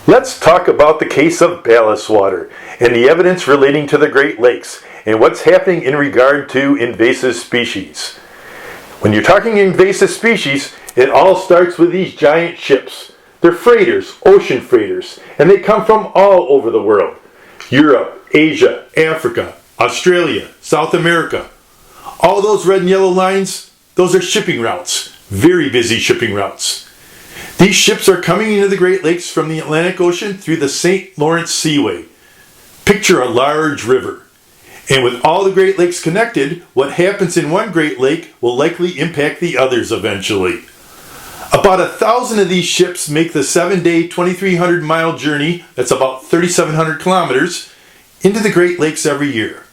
Let's talk about the case of ballast water and the evidence relating to the Great Lakes and what's happening in regard to invasive species. When you're talking invasive species, it all starts with these giant ships. They're freighters, ocean freighters, and they come from all over the world. Europe, Asia, Africa, Australia, South America. All those red and yellow lines, those are shipping routes, very busy shipping routes. These ships are coming into the Great Lakes from the Atlantic Ocean through the St. Lawrence Seaway. Picture a large river. And with all the Great Lakes connected, what happens in one Great Lake will likely impact the others eventually. About 1,000 of these ships make the 7-day, 2,300-mile journey, that's about 3,700 kilometers, into the Great Lakes every year.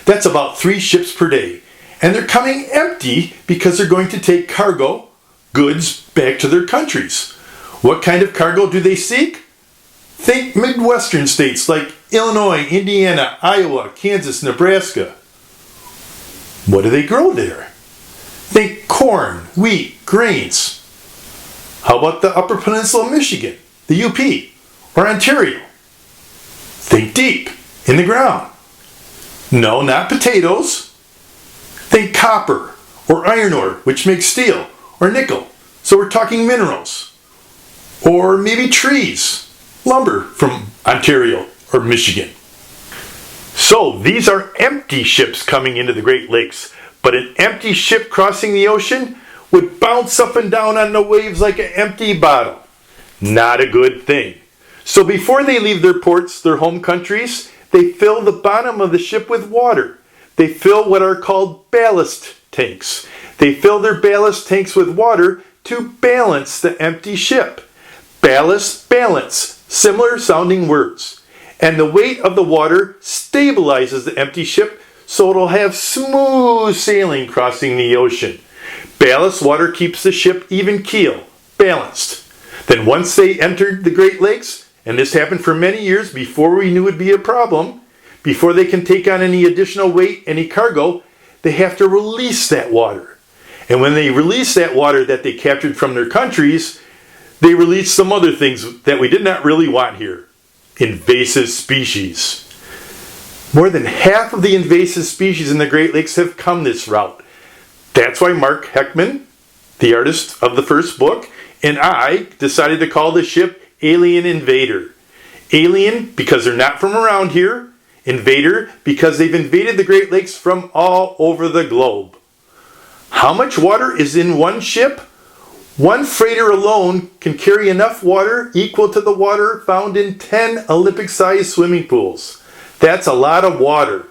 That's about 3 ships per day. And they're coming empty because they're going to take cargo, goods, back to their countries. What kind of cargo do they seek? Think Midwestern states like Illinois, Indiana, Iowa, Kansas, Nebraska. What do they grow there? Think corn, wheat, grains. How about the Upper Peninsula of Michigan, the UP, or Ontario? Think deep, in the ground. No, not potatoes. Think copper, or iron ore, which makes steel, or nickel. So we're talking minerals. Or maybe trees, lumber from Ontario or Michigan. So these are empty ships coming into the Great Lakes, but an empty ship crossing the ocean would bounce up and down on the waves like an empty bottle. Not a good thing. So before they leave their ports, their home countries, they fill the bottom of the ship with water. They fill what are called ballast tanks. They fill their ballast tanks with water to balance the empty ship. Ballast Balance, similar sounding words. And the weight of the water stabilizes the empty ship so it'll have smooth sailing crossing the ocean. Ballast water keeps the ship even keel, balanced. Then once they entered the Great Lakes, and this happened for many years before we knew it would be a problem, before they can take on any additional weight, any cargo, they have to release that water. And when they release that water that they captured from their countries, they release some other things that we did not really want here. Invasive species. More than half of the invasive species in the Great Lakes have come this route. That's why Mark Newman, the artist of the first book, and I decided to call the ship Alien Invader. Alien because they're not from around here. Invader because they've invaded the Great Lakes from all over the globe. How much water is in one ship? One freighter alone can carry enough water equal to the water found in 10 Olympic-sized swimming pools. That's a lot of water.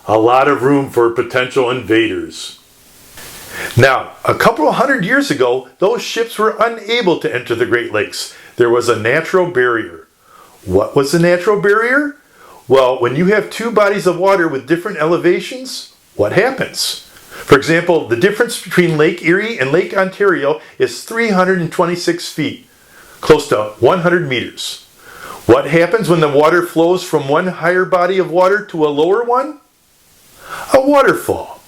A lot of room for potential invaders. Now, a couple of hundred years ago, those ships were unable to enter the Great Lakes. There was a natural barrier. What was the natural barrier? Well, when you have 2 bodies of water with different elevations, what happens? For example, the difference between Lake Erie and Lake Ontario is 326 feet, close to 100 meters. What happens when the water flows from one higher body of water to a lower one? A waterfall.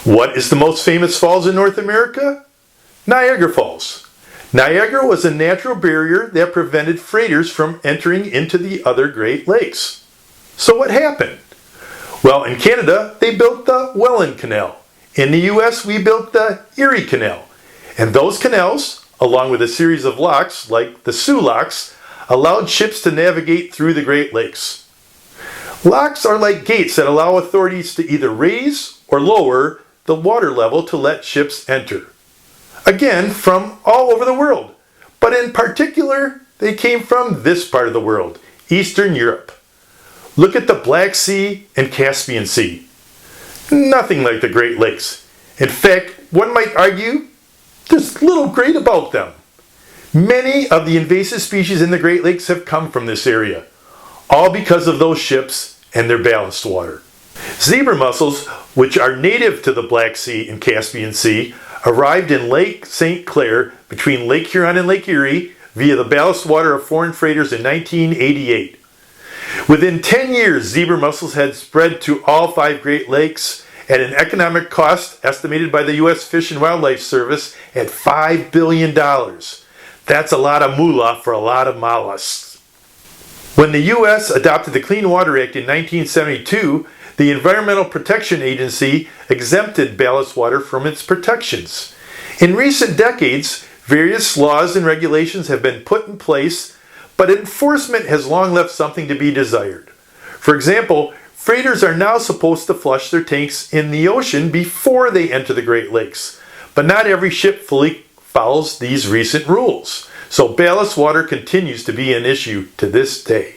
What is the most famous falls in North America? Niagara Falls. Niagara was a natural barrier that prevented freighters from entering into the other Great Lakes. So what happened? Well, in Canada, they built the Welland Canal. In the US, we built the Erie Canal. And those canals, along with a series of locks, like the Soo locks, allowed ships to navigate through the Great Lakes. Locks are like gates that allow authorities to either raise or lower the water level to let ships enter. Again, from all over the world. But in particular, they came from this part of the world, Eastern Europe. Look at the Black Sea and Caspian Sea. Nothing like the Great Lakes. In fact, one might argue there's little great about them. Many of the invasive species in the Great Lakes have come from this area, all because of those ships and their ballast water. Zebra mussels, which are native to the Black Sea and Caspian Sea, arrived in Lake St. Clair between Lake Huron and Lake Erie via the ballast water of foreign freighters in 1988. Within 10 years, zebra mussels had spread to all 5 Great Lakes at an economic cost estimated by the U.S. Fish and Wildlife Service at $5 billion. That's a lot of moolah for a lot of mollusks. When the U.S. adopted the Clean Water Act in 1972, the Environmental Protection Agency exempted ballast water from its protections. In recent decades, various laws and regulations have been put in place, but enforcement has long left something to be desired. For example, freighters are now supposed to flush their tanks in the ocean before they enter the Great Lakes, but not every ship fully follows these recent rules. So ballast water continues to be an issue to this day.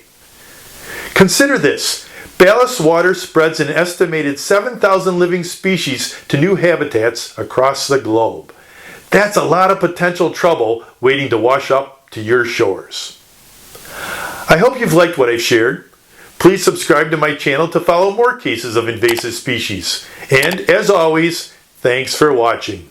Consider this. Ballast water spreads an estimated 7,000 living species to new habitats across the globe. That's a lot of potential trouble waiting to wash up to your shores. I hope you've liked what I've shared. Please subscribe to my channel to follow more cases of invasive species. And as always, thanks for watching.